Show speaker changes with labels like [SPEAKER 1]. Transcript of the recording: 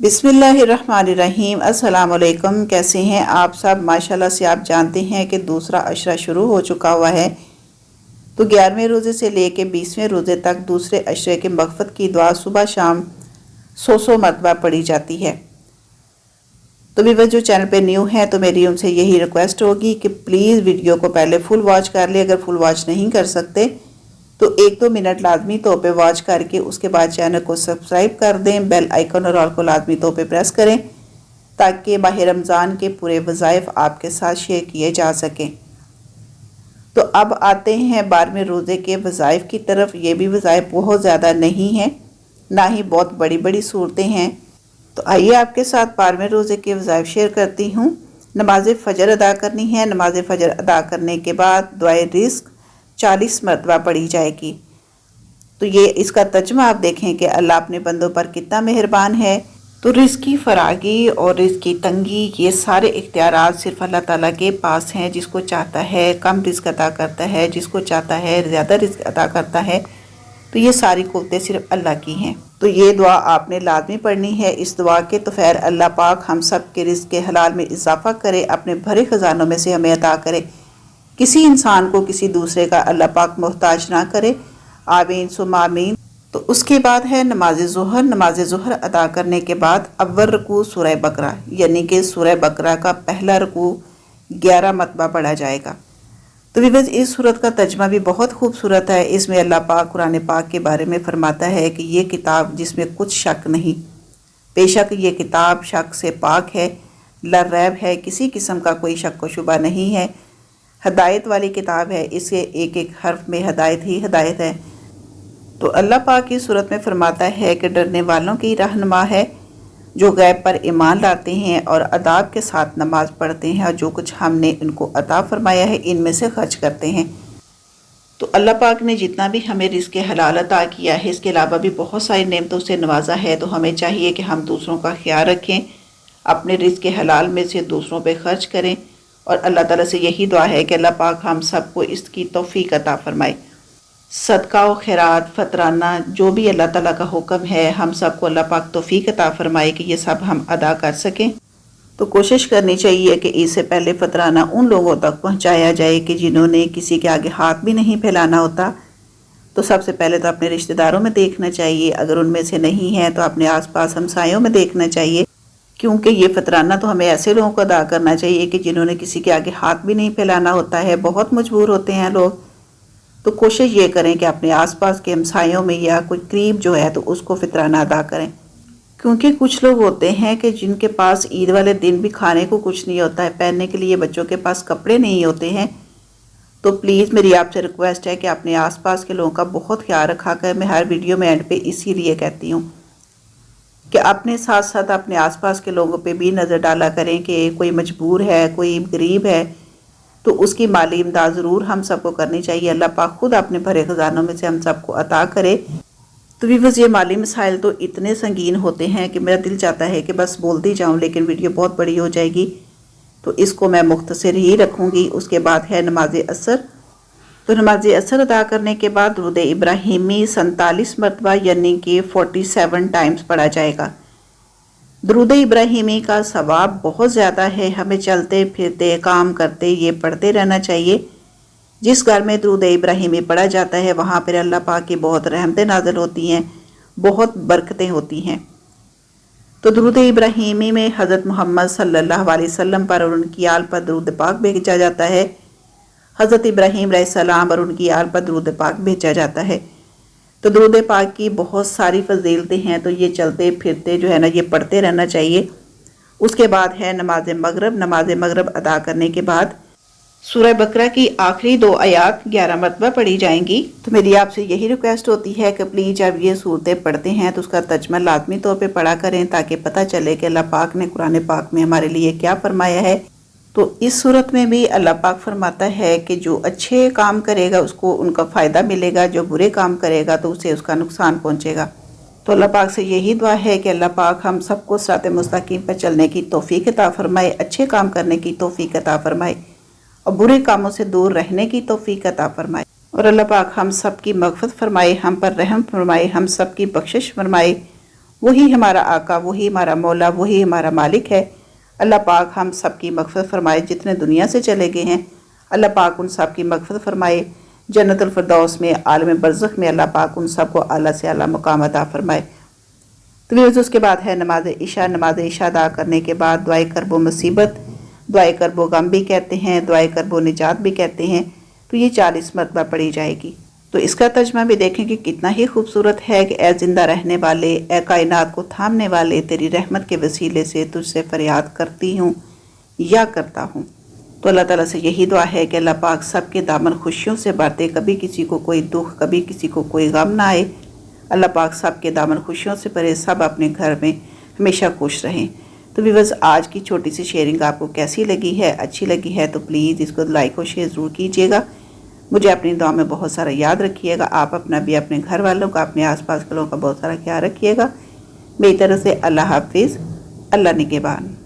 [SPEAKER 1] बिस्मिल्लाहिर्रहमानिर्रहीम। अस्सलाम वालेकुम। कैसे हैं आप सब? माशाल्लाह से आप जानते हैं कि दूसरा अशरा शुरू हो चुका हुआ है, तो 11वें रोज़े से लेके 20वें रोज़े तक दूसरे अशरे के मग़फ़िरत की दुआ सुबह शाम 100 मरतबा पढ़ी जाती है। तो व्यूअर्स जो चैनल पे न्यू हैं तो मेरी उनसे यही रिक्वेस्ट होगी कि प्लीज़ वीडियो को पहले फुल वॉच कर ले। अगर फुल वॉच नहीं कर सकते तो 1-2 मिनट लाजमी तौर पे वॉच करके उसके बाद चैनल को सब्सक्राइब कर दें। बेल आइकन और ऑल को लाजमी तौर पे प्रेस करें ताकि माह रमज़ान के पूरे वज़ाइफ आपके साथ शेयर किए जा सकें। तो अब आते हैं 12वें रोज़े के वज़ाइफ की तरफ। ये भी वज़ाइफ बहुत ज़्यादा नहीं है, ना ही बहुत बड़ी बड़ी सूरतें हैं। तो आइए आपके साथ 12वें रोज़े के वज़ाइफ शेयर करती हूँ। नमाज फ़जर अदा करनी है। नमाज फ़जर अदा करने के बाद दुआए रिज़्क़ 40 मरतबा पढ़ी जाएगी। तो ये इसका तर्जुमा आप देखें कि अल्लाह अपने बंदों पर कितना मेहरबान है। तो रिज़्क़ की फरागी और रिज़्क़ की तंगी, ये सारे इख्तियारात सिर्फ अल्लाह ताला के पास हैं। जिसको चाहता है कम रिज़्क़ अता करता है, जिसको चाहता है ज़्यादा रिज़्क़ अता करता है। तो ये सारी कुव्वतें सिर्फ अल्लाह की हैं। तो ये दुआ आपने लाजमी पढ़नी है। इस दुआ के तो खैर अल्लाह पाक हम सब के रिज़्क़ के हलाल में इजाफ़ा करे, अपने भरे ख़जानों में से हमें अता करे। किसी इंसान को किसी दूसरे का अल्लाह पाक मोहताज ना करे। आमीन सुम्मा आमीन। तो उसके बाद है नमाज ज़ोहर। नमाज ज़ोहर अदा करने के बाद अव्वल रकू सूरह बकरा, यानी कि सूरह बकरा का पहला रकू 11 मरतबा पढ़ा जाएगा। तो व्यूअर्स इस सूरत का तर्जुमा भी बहुत खूबसूरत है। इसमें अल्लाह पाक कुरान पाक के बारे में फरमाता है कि ये किताब जिसमें कुछ शक नहीं, बेशक ये किताब शक से पाक है, ला रैब है, किसी किस्म का कोई शक व शुबा नहीं है। हदायत वाली किताब है, इसके एक एक हर्फ में हदायत ही हदायत है। तो अल्लाह पाक इस सूरत में फरमाता है कि डरने वालों की रहनुमा है, जो गैब पर ईमान लाते हैं और अदाब के साथ नमाज पढ़ते हैं और जो कुछ हमने इनको अता फरमाया है इनमें से खर्च करते हैं। तो अल्लाह पाक ने जितना भी हमें रिज़्क़ हलाल अता किया है, इसके अलावा भी बहुत सारी नेमतों से नवाजा है। तो हमें चाहिए कि हम दूसरों का ख्याल रखें, अपने रिज़्क़ हलाल में से दूसरों पे खर्च करें। और अल्लाह ताला से यही दुआ है कि अल्लाह पाक हम सबको इसकी तौफीक अता फरमाए। सदका व खैरात, फतराना, जो भी अल्लाह ताला का हुक्म है, हम सबको अल्लाह पाक तौफीक अता फरमाए कि ये सब हम अदा कर सकें। तो कोशिश करनी चाहिए कि इससे पहले फतराना उन लोगों तक पहुंचाया जाए कि जिन्होंने किसी के आगे हाथ भी नहीं फैलाना होता। तो सबसे पहले तो अपने रिश्तेदारों में देखना चाहिए, अगर उनमें से नहीं है तो अपने आसपास हमसायों में देखना चाहिए, क्योंकि ये फतराना तो हमें ऐसे लोगों को अदा करना चाहिए कि जिन्होंने किसी के आगे हाथ भी नहीं फैलाना होता है, बहुत मजबूर होते हैं लोग। तो कोशिश ये करें कि अपने आसपास के हमसायों में या कोई करीब जो है तो उसको फितराना अदा करें। क्योंकि कुछ लोग होते हैं कि जिनके पास ईद वाले दिन भी खाने को कुछ नहीं होता है, पहनने के लिए बच्चों के पास कपड़े नहीं होते हैं। तो प्लीज़ मेरी आपसे रिक्वेस्ट है कि अपने आसपास के लोगों का बहुत ख्याल रखा कर। मैं हर वीडियो में एंड पे इसीलिए कहती हूँ कि अपने साथ साथ अपने आसपास के लोगों पे भी नज़र डाला करें कि कोई मजबूर है, कोई गरीब है, तो उसकी माली इमदाद ज़रूर हम सबको करनी चाहिए। अल्लाह पाक खुद अपने भरे ख़जानों में से हम सबको अता करे। तो व्यूअर्स ये माली मसाइल तो इतने संगीन होते हैं कि मेरा दिल चाहता है कि बस बोलती जाऊँ, लेकिन वीडियो बहुत बड़ी हो जाएगी, तो इसको मैं मुख्तसर ही रखूँगी। उसके बाद है नमाज असर। तो नमाज असर अदा करने के बाद दुरूद इब्राहिमी 47 मरतबा यानी कि 47 टाइम्स पढ़ा जाएगा। दुरूद इब्राहिमी का सवाब बहुत ज़्यादा है। हमें चलते फिरते काम करते ये पढ़ते रहना चाहिए। जिस घर में दुरूद इब्राहिमी पढ़ा जाता है वहाँ पर अल्लाह पाक की बहुत रहमतें नाज़िल होती हैं, बहुत बरकतें होती हैं। तो दुरूद इब्राहिमी में हज़रत मोहम्मद सल्लल्लाहु अलैहि वसल्लम पर और उनकी आल पर दुरूद पाक भेजा जाता है। हज़रत इब्राहीम अलैहिस्सलाम और उनकी आल पर दुरूद पाक भेजा जाता है। तो दुरूद पाक की बहुत सारी फजीलतें हैं, तो ये चलते फिरते जो है ना ये पढ़ते रहना चाहिए। उसके बाद है नमाज मगरब। नमाज मगरब अदा करने के बाद सूरह बकरा की आखिरी 2 आयात 11 मरतबा पढ़ी जाएंगी। तो मेरी आपसे यही रिक्वेस्ट होती है कि प्लीज़ जब ये सूरतें पढ़ते हैं तो उसका तर्जुमा लाजमी तौर पर पढ़ा करें, ताकि पता चले कि अल्लाह पाक ने कुरान पाक में हमारे लिए क्या फरमाया है। तो इस सूरत में भी अल्लाह पाक फरमाता है कि जो अच्छे काम करेगा उसको उनका फ़ायदा मिलेगा, जो बुरे काम करेगा तो उसे उसका नुकसान पहुंचेगा। तो अल्लाह पाक से यही दुआ है कि अल्लाह पाक हम सबको सिरात मुस्तकीम पर चलने की तौफीक अता फरमाए, अच्छे काम करने की तौफीक अता फरमाए और बुरे कामों से दूर रहने की तौफीक अता फरमाए। और अल्लाह पाक हम सब की मग़फ़िरत फरमाए, हम पर रहम फरमाए, हम सब की बख्शिश फरमाए وہی ہمارا آقا، وہی ہمارا مولا، وہی ہمارا مالک ہے۔ اللہ پاک ہم سب کی مغفرت فرمائے، جتنے دنیا سے چلے گئے ہیں اللہ پاک ان سب کی مغفرت فرمائے، جنت الفردوس میں، عالم برزخ میں اللہ پاک ان سب کو اعلیٰ سے اعلیٰ مقام عطا فرمائے۔ تو ویورز اس کے بعد ہے نماز عشاء۔ نماز عشاء ادا کرنے کے بعد دعائے کرب و مصیبت، دعائے کرب و غم بھی کہتے ہیں، دعائے کرب و نجات بھی کہتے ہیں، تو یہ 40 مرتبہ پڑھی جائے گی۔ تو اس کا ترجمہ بھی دیکھیں کہ کتنا ہی خوبصورت ہے کہ اے زندہ رہنے والے، اے کائنات کو تھامنے والے، تیری رحمت کے وسیلے سے تجھ سے فریاد کرتی ہوں یا کرتا ہوں۔ تو اللہ تعالیٰ سے یہی دعا ہے کہ اللہ پاک سب کے دامن خوشیوں سے بھر دے، کبھی کسی کو کوئی دکھ، کبھی کسی کو کوئی غم نہ آئے۔ اللہ پاک سب کے دامن خوشیوں سے بھرے، سب اپنے گھر میں ہمیشہ خوش رہیں۔ تو ویورز آج کی چھوٹی سی شیئرنگ آپ کو کیسی لگی ہے؟ اچھی لگی ہے تو پلیز اس کو لائک اور شیئر ضرور کیجیے گا۔ مجھے اپنی دعا میں بہت سارا یاد رکھیے گا، آپ اپنا بھی، اپنے گھر والوں کا، اپنے آس پاس والوں کا بہت سارا خیال رکھیے گا۔ میری طرف سے اللہ حافظ، اللہ نگہبان۔